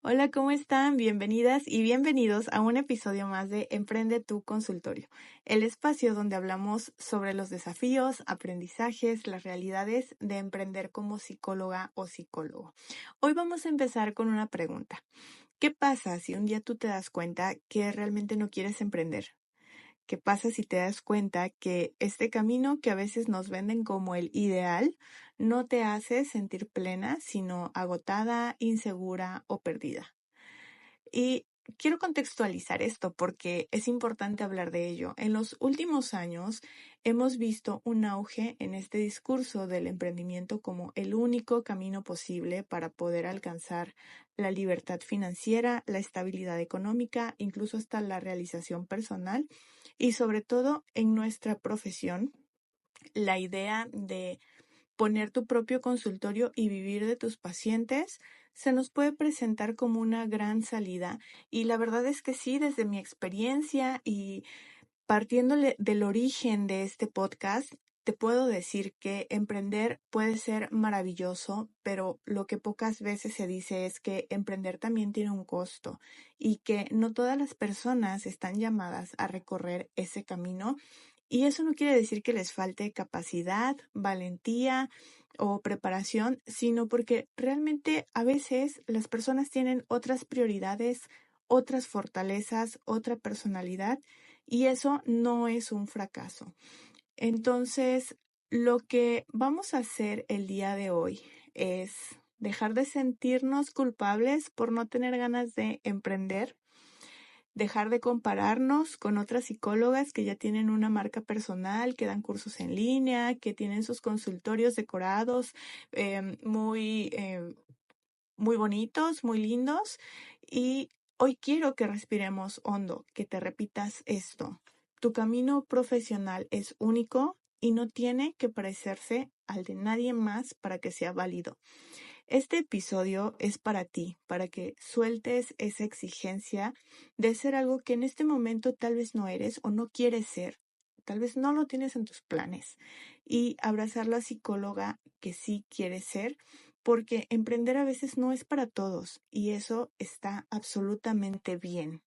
Hola, ¿cómo están? Bienvenidas y bienvenidos a un episodio más de Emprende tu Consultorio, el espacio donde hablamos sobre los desafíos, aprendizajes, las realidades de emprender como psicóloga o psicólogo. Hoy vamos a empezar con una pregunta. ¿Qué pasa si un día tú te das cuenta que realmente no quieres emprender? ¿Qué pasa si te das cuenta que este camino que a veces nos venden como el ideal no te hace sentir plena, sino agotada, insegura o perdida? Y quiero contextualizar esto porque es importante hablar de ello. En los últimos años hemos visto un auge en este discurso del emprendimiento como el único camino posible para poder alcanzar la libertad financiera, la estabilidad económica, incluso hasta la realización personal y sobre todo en nuestra profesión, la idea de poner tu propio consultorio y vivir de tus pacientes se nos puede presentar como una gran salida. Y la verdad es que sí, desde mi experiencia y partiéndole del origen de este podcast, te puedo decir que emprender puede ser maravilloso, pero lo que pocas veces se dice es que emprender también tiene un costo y que no todas las personas están llamadas a recorrer ese camino. Y eso no quiere decir que les falte capacidad, valentía o preparación, sino porque realmente a veces las personas tienen otras prioridades, otras fortalezas, otra personalidad y eso no es un fracaso. Entonces, lo que vamos a hacer el día de hoy es dejar de sentirnos culpables por no tener ganas de emprender, dejar de compararnos con otras psicólogas que ya tienen una marca personal, que dan cursos en línea, que tienen sus consultorios decorados muy bonitos, muy lindos. Y hoy quiero que respiremos hondo, que te repitas esto. Tu camino profesional es único y no tiene que parecerse al de nadie más para que sea válido. Este episodio es para ti, para que sueltes esa exigencia de ser algo que en este momento tal vez no eres o no quieres ser. Tal vez no lo tienes en tus planes y abrazar la psicóloga que sí quieres ser, porque emprender a veces no es para todos y eso está absolutamente bien.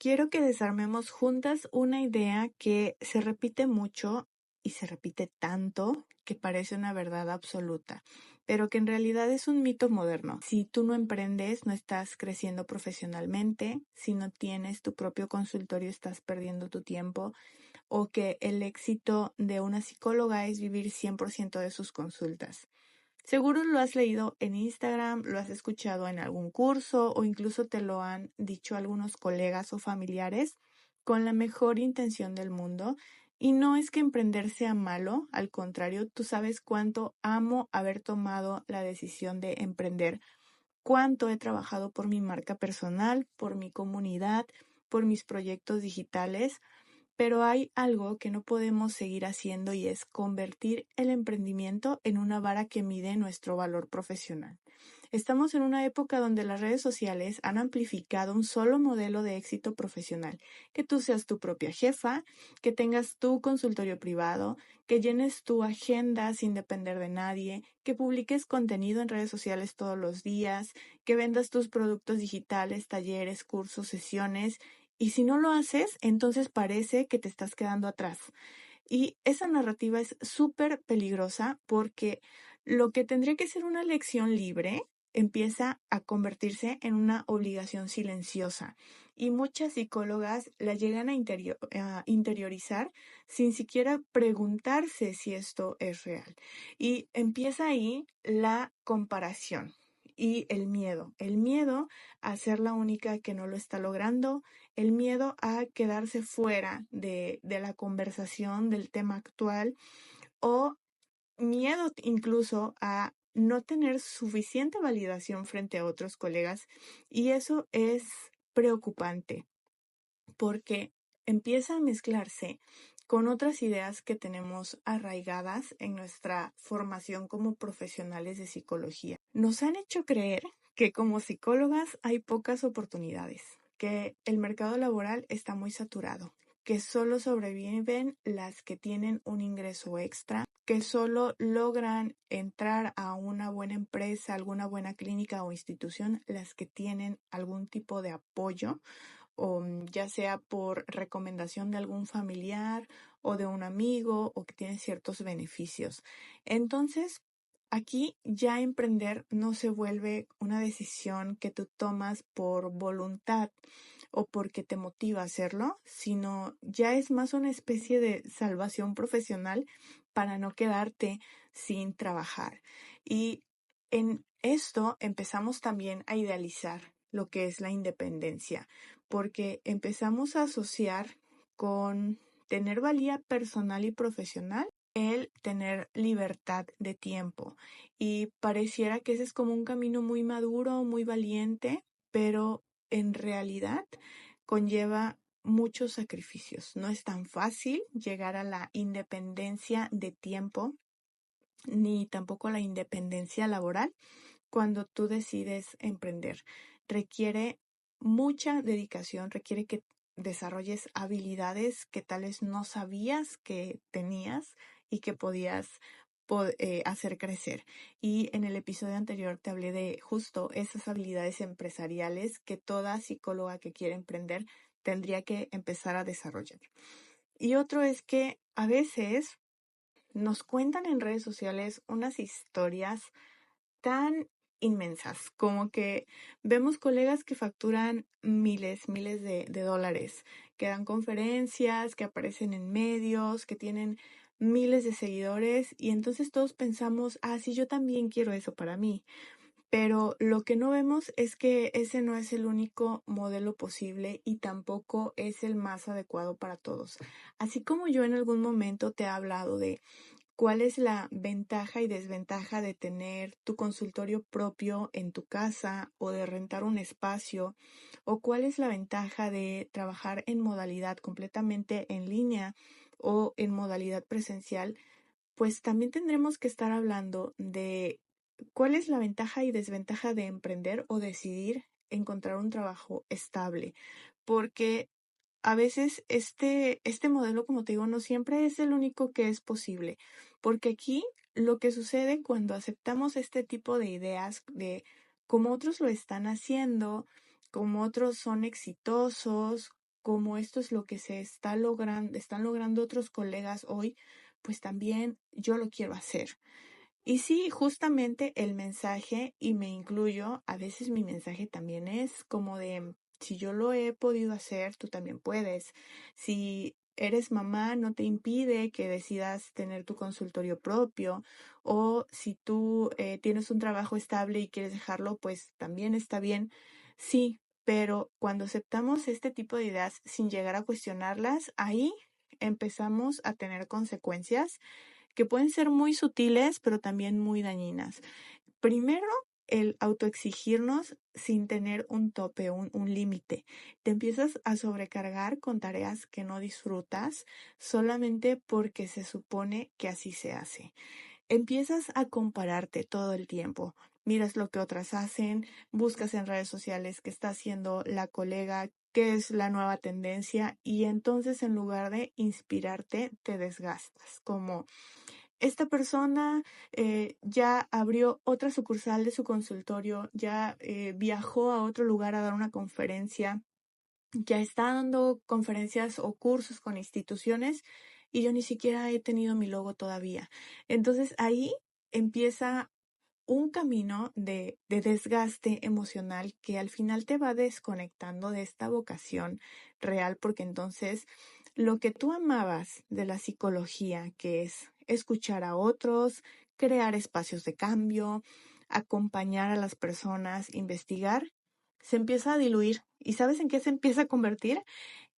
Quiero que desarmemos juntas una idea que se repite mucho y se repite tanto que parece una verdad absoluta, pero que en realidad es un mito moderno. Si tú no emprendes, no estás creciendo profesionalmente, si no tienes tu propio consultorio, estás perdiendo tu tiempo, o que el éxito de una psicóloga es vivir 100% de sus consultas. Seguro lo has leído en Instagram, lo has escuchado en algún curso o incluso te lo han dicho algunos colegas o familiares con la mejor intención del mundo. Y no es que emprender sea malo, al contrario, tú sabes cuánto amo haber tomado la decisión de emprender, cuánto he trabajado por mi marca personal, por mi comunidad, por mis proyectos digitales. Pero hay algo que no podemos seguir haciendo y es convertir el emprendimiento en una vara que mide nuestro valor profesional. Estamos en una época donde las redes sociales han amplificado un solo modelo de éxito profesional, que tú seas tu propia jefa, que tengas tu consultorio privado, que llenes tu agenda sin depender de nadie, que publiques contenido en redes sociales todos los días, que vendas tus productos digitales, talleres, cursos, sesiones y si no lo haces, entonces parece que te estás quedando atrás. Y esa narrativa es súper peligrosa porque lo que tendría que ser una lección libre empieza a convertirse en una obligación silenciosa. Y muchas psicólogas la llegan a interiorizar sin siquiera preguntarse si esto es real. Y empieza ahí la comparación. Y el miedo a ser la única que no lo está logrando, el miedo a quedarse fuera de la conversación del tema actual o miedo incluso a no tener suficiente validación frente a otros colegas. Y eso es preocupante porque empieza a mezclarse con otras ideas que tenemos arraigadas en nuestra formación como profesionales de psicología. Nos han hecho creer que como psicólogas hay pocas oportunidades, que el mercado laboral está muy saturado, que solo sobreviven las que tienen un ingreso extra, que solo logran entrar a una buena empresa, alguna buena clínica o institución, las que tienen algún tipo de apoyo, o ya sea por recomendación de algún familiar o de un amigo, o que tienen ciertos beneficios. Entonces, aquí ya emprender no se vuelve una decisión que tú tomas por voluntad o porque te motiva a hacerlo, sino ya es más una especie de salvación profesional para no quedarte sin trabajar. Y en esto empezamos también a idealizar lo que es la independencia, porque empezamos a asociar con tener valía personal y profesional el tener libertad de tiempo. Y pareciera que ese es como un camino muy maduro, muy valiente, pero en realidad conlleva muchos sacrificios. No es tan fácil llegar a la independencia de tiempo, ni tampoco a la independencia laboral cuando tú decides emprender. Requiere mucha dedicación, requiere que desarrolles habilidades que tal vez no sabías que tenías y que podías hacer crecer. Y en el episodio anterior te hablé de justo esas habilidades empresariales que toda psicóloga que quiere emprender tendría que empezar a desarrollar. Y otro es que a veces nos cuentan en redes sociales unas historias tan inmensas, como que vemos colegas que facturan miles de dólares, que dan conferencias, que aparecen en medios, que tienen miles de seguidores, y entonces todos pensamos, sí, yo también quiero eso para mí. Pero lo que no vemos es que ese no es el único modelo posible y tampoco es el más adecuado para todos. Así como yo en algún momento te he hablado de ¿cuál es la ventaja y desventaja de tener tu consultorio propio en tu casa o de rentar un espacio? ¿O cuál es la ventaja de trabajar en modalidad completamente en línea o en modalidad presencial? Pues también tendremos que estar hablando de cuál es la ventaja y desventaja de emprender o decidir encontrar un trabajo estable. Porque a veces este modelo, como te digo, no siempre es el único que es posible, porque aquí lo que sucede cuando aceptamos este tipo de ideas de cómo otros lo están haciendo, cómo otros son exitosos, cómo esto es lo que se está logrando, están logrando otros colegas hoy, pues también yo lo quiero hacer. Y sí, justamente el mensaje, y me incluyo, a veces mi mensaje también es como de, si yo lo he podido hacer, tú también puedes. Si eres mamá, no te impide que decidas tener tu consultorio propio, o si tú tienes un trabajo estable y quieres dejarlo, pues también está bien. Sí, pero cuando aceptamos este tipo de ideas sin llegar a cuestionarlas, ahí empezamos a tener consecuencias que pueden ser muy sutiles, pero también muy dañinas. Primero, el autoexigirnos sin tener un tope, un límite. Te empiezas a sobrecargar con tareas que no disfrutas solamente porque se supone que así se hace. Empiezas a compararte todo el tiempo. Miras lo que otras hacen, buscas en redes sociales qué está haciendo la colega, qué es la nueva tendencia, y entonces en lugar de inspirarte, te desgastas. Como esta persona ya abrió otra sucursal de su consultorio, ya viajó a otro lugar a dar una conferencia, ya está dando conferencias o cursos con instituciones y yo ni siquiera he tenido mi logo todavía. Entonces ahí empieza un camino de desgaste emocional que al final te va desconectando de esta vocación real, porque entonces lo que tú amabas de la psicología, que es escuchar a otros, crear espacios de cambio, acompañar a las personas, investigar, se empieza a diluir. ¿Y sabes en qué se empieza a convertir?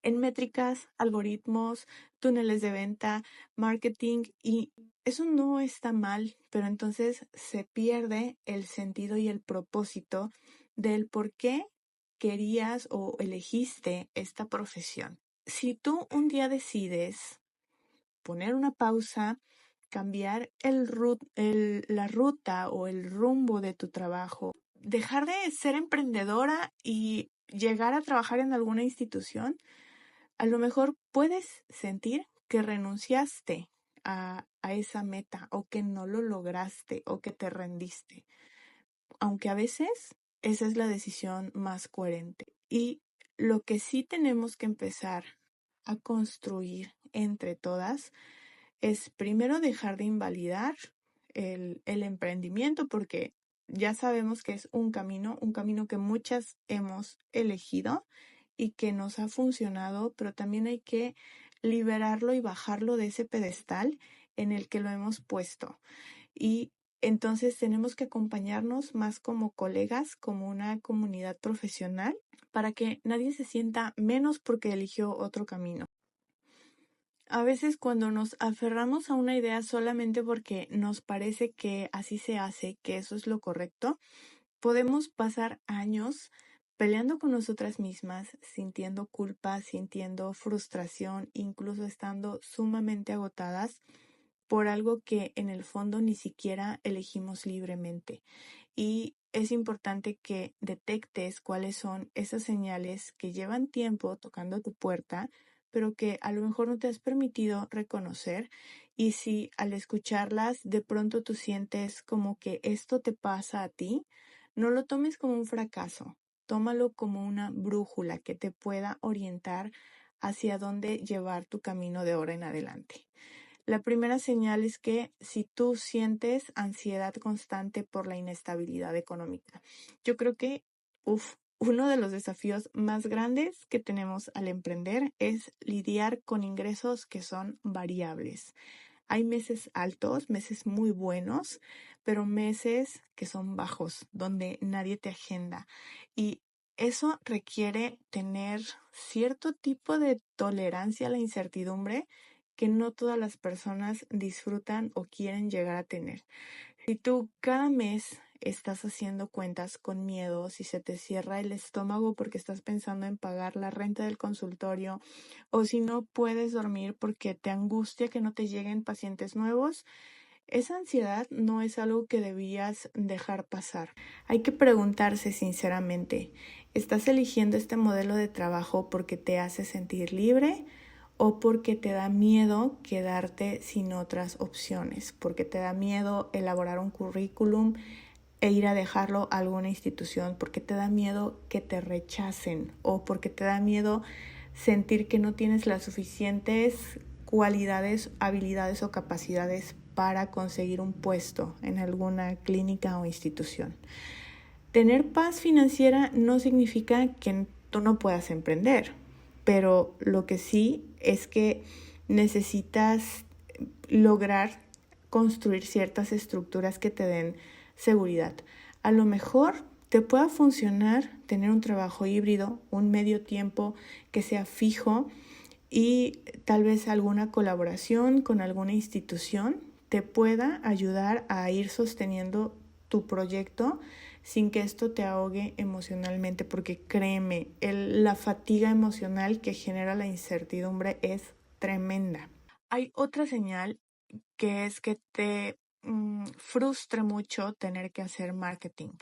En métricas, algoritmos, túneles de venta, marketing, y eso no está mal, pero entonces se pierde el sentido y el propósito del por qué querías o elegiste esta profesión. Si tú un día decides poner una pausa, cambiar la ruta o el rumbo de tu trabajo, dejar de ser emprendedora y llegar a trabajar en alguna institución, a lo mejor puedes sentir que renunciaste a esa meta o que no lo lograste o que te rendiste, aunque a veces esa es la decisión más coherente. Y lo que sí tenemos que empezar a construir entre todas es primero dejar de invalidar el emprendimiento, porque ya sabemos que es un camino que muchas hemos elegido y que nos ha funcionado, pero también hay que liberarlo y bajarlo de ese pedestal en el que lo hemos puesto. Y entonces tenemos que acompañarnos más como colegas, como una comunidad profesional, para que nadie se sienta menos porque eligió otro camino. A veces cuando nos aferramos a una idea solamente porque nos parece que así se hace, que eso es lo correcto, podemos pasar años peleando con nosotras mismas, sintiendo culpa, sintiendo frustración, incluso estando sumamente agotadas por algo que en el fondo ni siquiera elegimos libremente. Y es importante que detectes cuáles son esas señales que llevan tiempo tocando tu puerta, pero que a lo mejor no te has permitido reconocer. Y si al escucharlas de pronto tú sientes como que esto te pasa a ti, no lo tomes como un fracaso, tómalo como una brújula que te pueda orientar hacia dónde llevar tu camino de ahora en adelante. La primera señal es que si tú sientes ansiedad constante por la inestabilidad económica, yo creo que uno de los desafíos más grandes que tenemos al emprender es lidiar con ingresos que son variables. Hay meses altos, meses muy buenos, pero meses que son bajos, donde nadie te agenda. Y eso requiere tener cierto tipo de tolerancia a la incertidumbre que no todas las personas disfrutan o quieren llegar a tener. Si tú cada mes estás haciendo cuentas con miedo, si se te cierra el estómago porque estás pensando en pagar la renta del consultorio, o si no puedes dormir porque te angustia que no te lleguen pacientes nuevos, esa ansiedad no es algo que debías dejar pasar. Hay que preguntarse sinceramente, ¿estás eligiendo este modelo de trabajo porque te hace sentir libre o porque te da miedo quedarte sin otras opciones? Porque te da miedo elaborar un currículum e ir a dejarlo a alguna institución, porque te da miedo que te rechacen o porque te da miedo sentir que no tienes las suficientes cualidades, habilidades o capacidades para conseguir un puesto en alguna clínica o institución. Tener paz financiera no significa que tú no puedas emprender, pero lo que sí es que necesitas lograr construir ciertas estructuras que te den seguridad. A lo mejor te pueda funcionar tener un trabajo híbrido, un medio tiempo que sea fijo y tal vez alguna colaboración con alguna institución te pueda ayudar a ir sosteniendo tu proyecto sin que esto te ahogue emocionalmente, porque créeme, la fatiga emocional que genera la incertidumbre es tremenda. Hay otra señal que es que te frustre mucho tener que hacer marketing.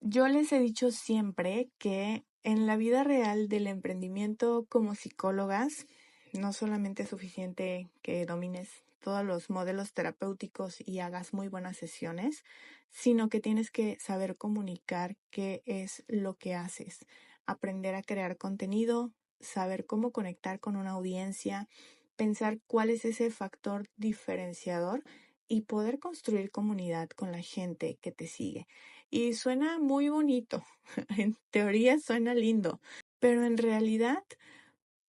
Yo les he dicho siempre que en la vida real del emprendimiento como psicólogas, no solamente es suficiente que domines todos los modelos terapéuticos y hagas muy buenas sesiones, sino que tienes que saber comunicar qué es lo que haces, aprender a crear contenido, saber cómo conectar con una audiencia, pensar cuál es ese factor diferenciador y poder construir comunidad con la gente que te sigue. Y suena muy bonito, en teoría suena lindo, pero en realidad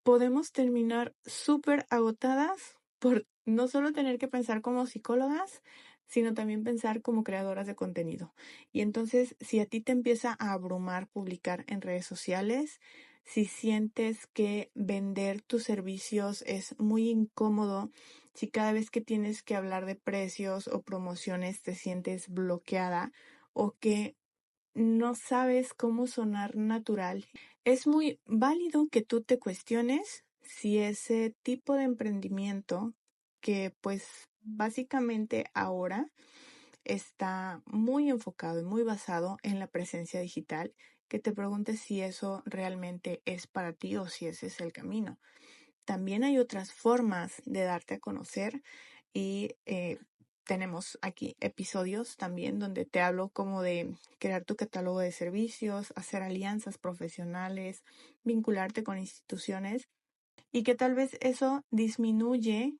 podemos terminar súper agotadas por no solo tener que pensar como psicólogas, sino también pensar como creadoras de contenido. Y entonces, si a ti te empieza a abrumar publicar en redes sociales, si sientes que vender tus servicios es muy incómodo, si cada vez que tienes que hablar de precios o promociones te sientes bloqueada o que no sabes cómo sonar natural, es muy válido que tú te cuestiones si ese tipo de emprendimiento que pues básicamente ahora está muy enfocado y muy basado en la presencia digital, que te preguntes si eso realmente es para ti o si ese es el camino. También hay otras formas de darte a conocer y tenemos aquí episodios también donde te hablo como de crear tu catálogo de servicios, hacer alianzas profesionales, vincularte con instituciones y que tal vez eso disminuye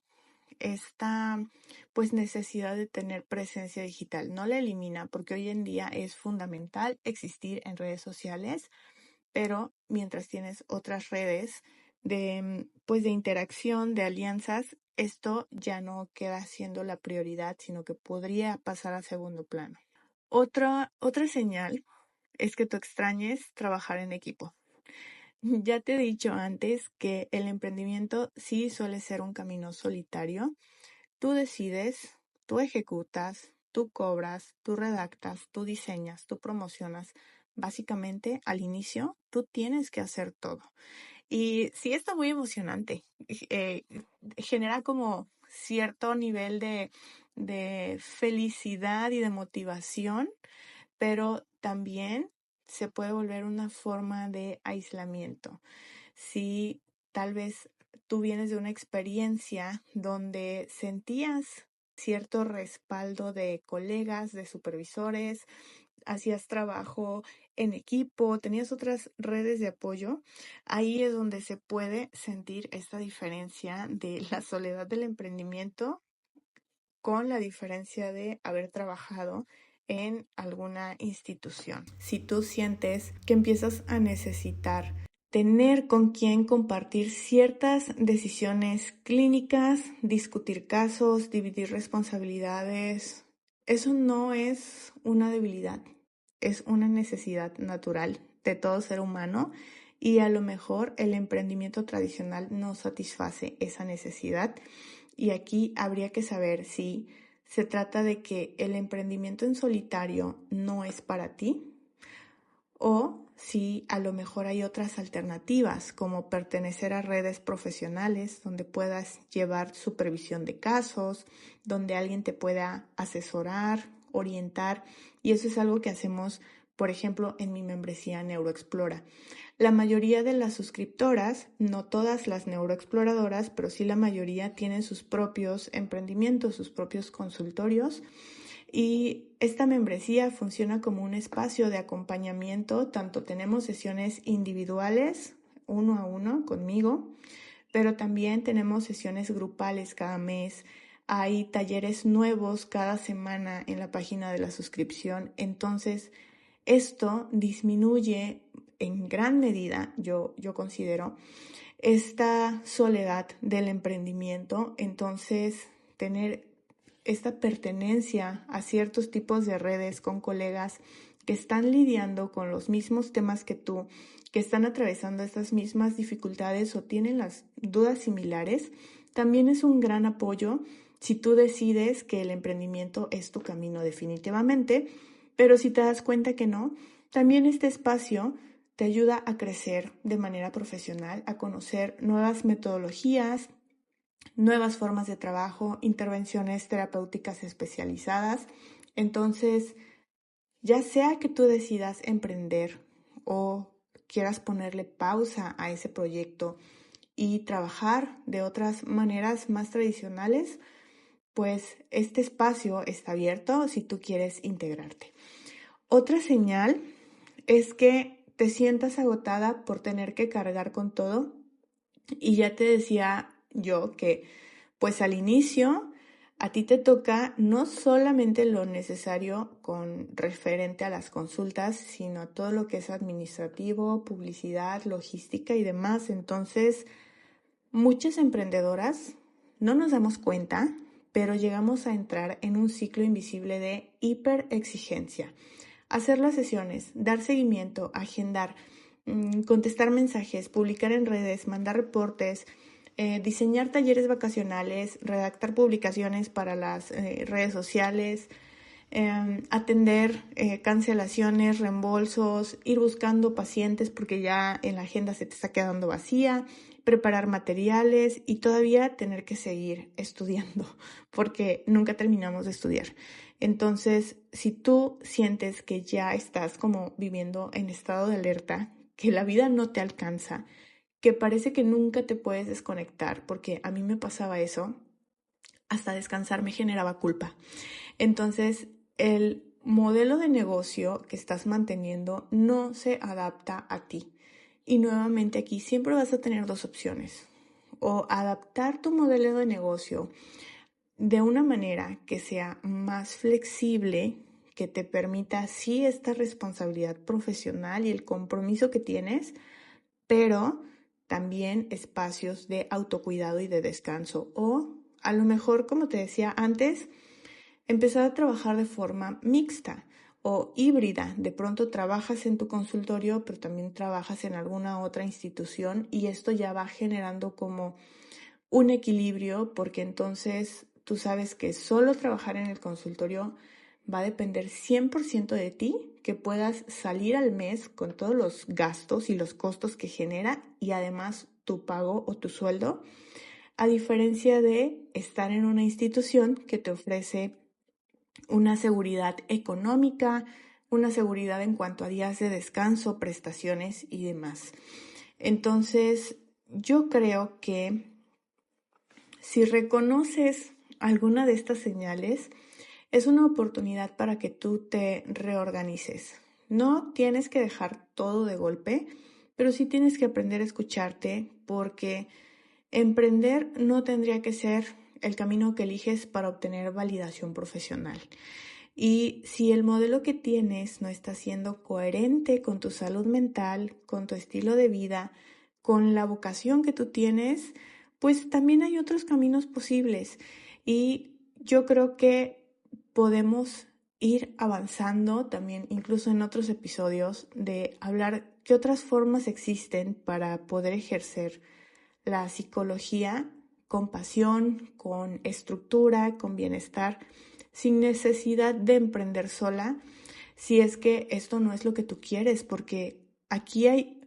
esta pues necesidad de tener presencia digital. No la elimina porque hoy en día es fundamental existir en redes sociales, pero mientras tienes otras redes de pues de interacción, de alianzas, esto ya no queda siendo la prioridad, sino que podría pasar a segundo plano. Otra señal es que tú extrañes trabajar en equipo. Ya te he dicho antes que el emprendimiento sí suele ser un camino solitario. Tú decides, tú ejecutas, tú cobras, tú redactas, tú diseñas, tú promocionas. Básicamente, al inicio, tú tienes que hacer todo. Y sí está muy emocionante. Genera como cierto nivel de felicidad y de motivación, pero también se puede volver una forma de aislamiento. Si tal vez tú vienes de una experiencia donde sentías cierto respaldo de colegas, de supervisores, hacías trabajo en equipo, tenías otras redes de apoyo, ahí es donde se puede sentir esta diferencia de la soledad del emprendimiento con la diferencia de haber trabajado en alguna institución. Si tú sientes que empiezas a necesitar tener con quien compartir ciertas decisiones clínicas, discutir casos, dividir responsabilidades, eso no es una debilidad, es una necesidad natural de todo ser humano y a lo mejor el emprendimiento tradicional no satisface esa necesidad. Y aquí habría que saber si se trata de que el emprendimiento en solitario no es para ti o si a lo mejor hay otras alternativas como pertenecer a redes profesionales donde puedas llevar supervisión de casos, donde alguien te pueda asesorar, orientar, y eso es algo que hacemos, por ejemplo, en mi membresía Neuroexplora. La mayoría de las suscriptoras, no todas las neuroexploradoras, pero sí la mayoría tienen sus propios emprendimientos, sus propios consultorios. Y esta membresía funciona como un espacio de acompañamiento. Tanto tenemos sesiones individuales, uno a uno conmigo, pero también tenemos sesiones grupales cada mes. Hay talleres nuevos cada semana en la página de la suscripción. Entonces, esto disminuye en gran medida, yo considero, esta soledad del emprendimiento. Entonces, tener esta pertenencia a ciertos tipos de redes con colegas que están lidiando con los mismos temas que tú, que están atravesando estas mismas dificultades o tienen las dudas similares, también es un gran apoyo si tú decides que el emprendimiento es tu camino definitivamente. Pero si te das cuenta que no, también este espacio te ayuda a crecer de manera profesional, a conocer nuevas metodologías, nuevas formas de trabajo, intervenciones terapéuticas especializadas. Entonces, ya sea que tú decidas emprender o quieras ponerle pausa a ese proyecto y trabajar de otras maneras más tradicionales, pues este espacio está abierto si tú quieres integrarte. Otra señal es que te sientas agotada por tener que cargar con todo. Y ya te decía yo que pues al inicio a ti te toca no solamente lo necesario con referente a las consultas, sino a todo lo que es administrativo, publicidad, logística y demás. Entonces, muchas emprendedoras no nos damos cuenta, pero llegamos a entrar en un ciclo invisible de hiperexigencia. Hacer las sesiones, dar seguimiento, agendar, contestar mensajes, publicar en redes, mandar reportes, diseñar talleres vacacionales, redactar publicaciones para las redes sociales, atender cancelaciones, reembolsos, ir buscando pacientes porque ya en la agenda se te está quedando vacía, preparar materiales y todavía tener que seguir estudiando, porque nunca terminamos de estudiar. Entonces, si tú sientes que ya estás como viviendo en estado de alerta, que la vida no te alcanza, que parece que nunca te puedes desconectar, porque a mí me pasaba eso, hasta descansar me generaba culpa. Entonces, el modelo de negocio que estás manteniendo no se adapta a ti. Y nuevamente aquí siempre vas a tener dos opciones. O adaptar tu modelo de negocio de una manera que sea más flexible, que te permita sí esta responsabilidad profesional y el compromiso que tienes, pero también espacios de autocuidado y de descanso. O a lo mejor, como te decía antes, empezar a trabajar de forma mixta o híbrida. De pronto trabajas en tu consultorio, pero también trabajas en alguna otra institución y esto ya va generando como un equilibrio, porque entonces tú sabes que solo trabajar en el consultorio va a depender 100% de ti, que puedas salir al mes con todos los gastos y los costos que genera y además tu pago o tu sueldo, a diferencia de estar en una institución que te ofrece una seguridad económica, una seguridad en cuanto a días de descanso, prestaciones y demás. Entonces, yo creo que si reconoces alguna de estas señales, es una oportunidad para que tú te reorganices. No tienes que dejar todo de golpe, pero sí tienes que aprender a escucharte, porque emprender no tendría que ser el camino que eliges para obtener validación profesional. Y si el modelo que tienes no está siendo coherente con tu salud mental, con tu estilo de vida, con la vocación que tú tienes, pues también hay otros caminos posibles. Y yo creo que podemos ir avanzando también, incluso en otros episodios, de hablar qué otras formas existen para poder ejercer la psicología con pasión, con estructura, con bienestar, sin necesidad de emprender sola, si es que esto no es lo que tú quieres, porque aquí hay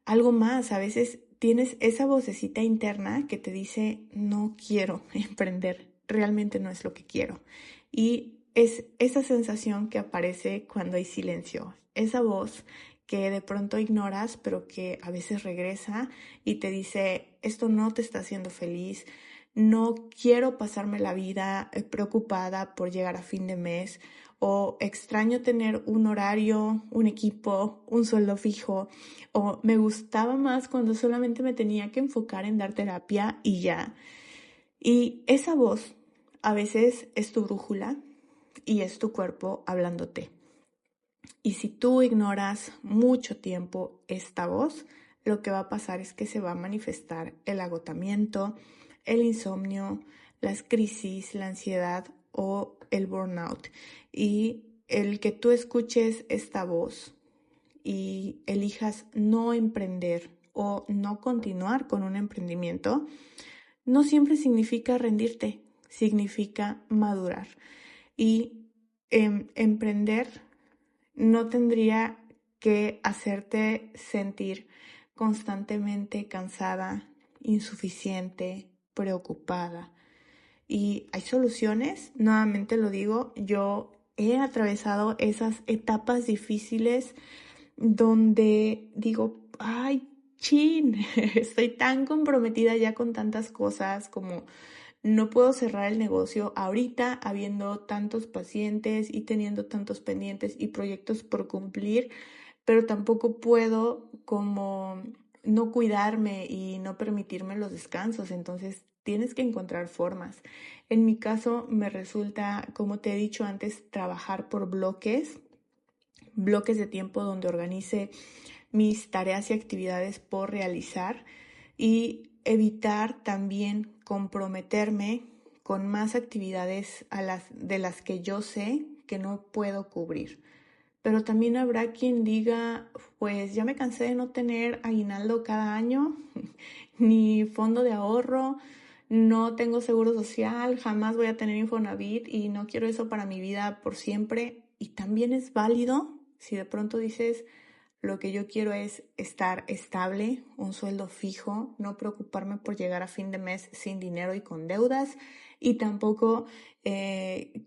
algo más. A veces tienes esa vocecita interna que te dice, no quiero emprender, realmente no es lo que quiero. Y es esa sensación que aparece cuando hay silencio, esa voz que de pronto ignoras, pero que a veces regresa y te dice, esto no te está haciendo feliz, no quiero pasarme la vida preocupada por llegar a fin de mes, o extraño tener un horario, un equipo, un sueldo fijo, o me gustaba más cuando solamente me tenía que enfocar en dar terapia y ya. Y esa voz a veces es tu brújula y es tu cuerpo hablándote. Y si tú ignoras mucho tiempo esta voz, lo que va a pasar es que se va a manifestar el agotamiento, el insomnio, las crisis, la ansiedad o el burnout. Y el que tú escuches esta voz y elijas no emprender o no continuar con un emprendimiento, no siempre significa rendirte, significa madurar. Y emprender no tendría que hacerte sentir constantemente cansada, insuficiente, preocupada. Y hay soluciones, nuevamente lo digo, yo he atravesado esas etapas difíciles donde digo, ay, chin, estoy tan comprometida ya con tantas cosas, como no puedo cerrar el negocio ahorita habiendo tantos pacientes y teniendo tantos pendientes y proyectos por cumplir, pero tampoco puedo como no cuidarme y no permitirme los descansos. Entonces tienes que encontrar formas. En mi caso me resulta, como te he dicho antes, trabajar por bloques de tiempo donde organice mis tareas y actividades por realizar, y evitar también comprometerme con más actividades de las que yo sé que no puedo cubrir. Pero también habrá quien diga, pues ya me cansé de no tener aguinaldo cada año, ni fondo de ahorro, no tengo seguro social, jamás voy a tener Infonavit y no quiero eso para mi vida por siempre. Y también es válido si de pronto dices, Lo que yo quiero es estar estable, un sueldo fijo, no preocuparme por llegar a fin de mes sin dinero y con deudas, y tampoco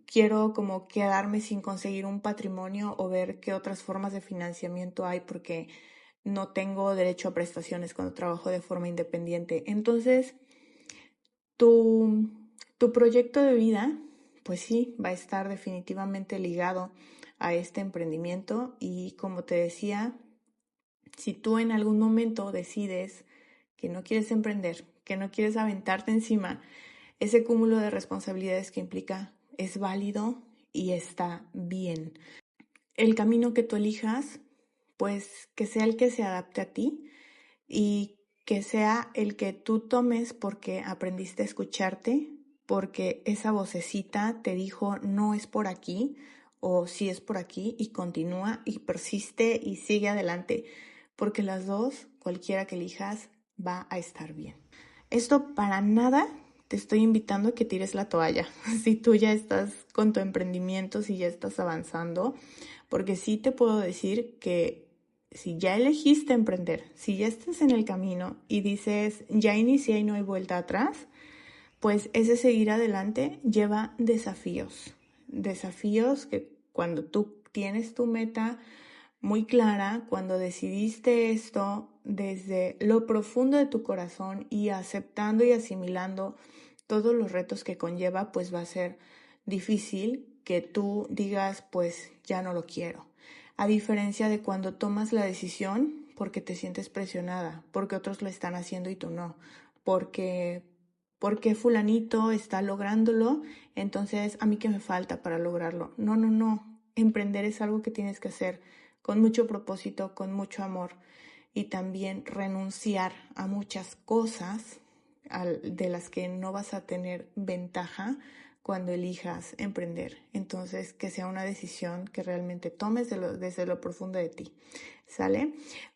quiero como quedarme sin conseguir un patrimonio o ver qué otras formas de financiamiento hay porque no tengo derecho a prestaciones cuando trabajo de forma independiente. Entonces, tu proyecto de vida, pues sí, va a estar definitivamente ligado a este emprendimiento, y como te decía, si tú en algún momento decides que no quieres emprender, que no quieres aventarte encima, ese cúmulo de responsabilidades que implica es válido y está bien. El camino que tú elijas, pues que sea el que se adapte a ti y que sea el que tú tomes porque aprendiste a escucharte, porque esa vocecita te dijo no es por aquí o sí es por aquí, y continúa y persiste y sigue adelante, porque las dos, cualquiera que elijas, va a estar bien. Esto para nada te estoy invitando a que tires la toalla si tú ya estás con tu emprendimiento, si ya estás avanzando, porque sí te puedo decir que si ya elegiste emprender, si ya estás en el camino y dices, ya inicié y no hay vuelta atrás, pues ese seguir adelante lleva desafíos. Desafíos que cuando tú tienes tu meta muy clara, cuando decidiste esto desde lo profundo de tu corazón y aceptando y asimilando todos los retos que conlleva, pues va a ser difícil que tú digas, pues ya no lo quiero. A diferencia de cuando tomas la decisión porque te sientes presionada, porque otros lo están haciendo y tú no, porque fulanito está lográndolo, entonces a mí qué me falta para lograrlo. No, no, no. Emprender es algo que tienes que hacer con mucho propósito, con mucho amor, y también renunciar a muchas cosas de las que no vas a tener ventaja cuando elijas emprender. Entonces, que sea una decisión que realmente tomes desde lo profundo de ti. ¿Sale?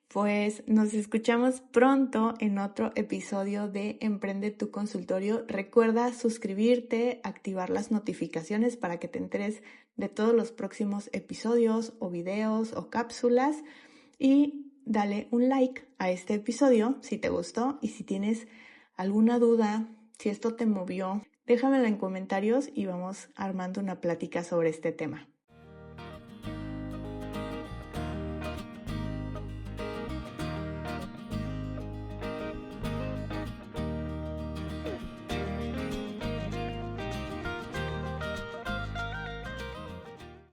Pues nos escuchamos pronto en otro episodio de Emprende tu Consultorio. Recuerda suscribirte, activar las notificaciones para que te enteres de todos los próximos episodios o videos o cápsulas, y dale un like a este episodio si te gustó, y si tienes alguna duda, si esto te movió, déjamela en comentarios y vamos armando una plática sobre este tema.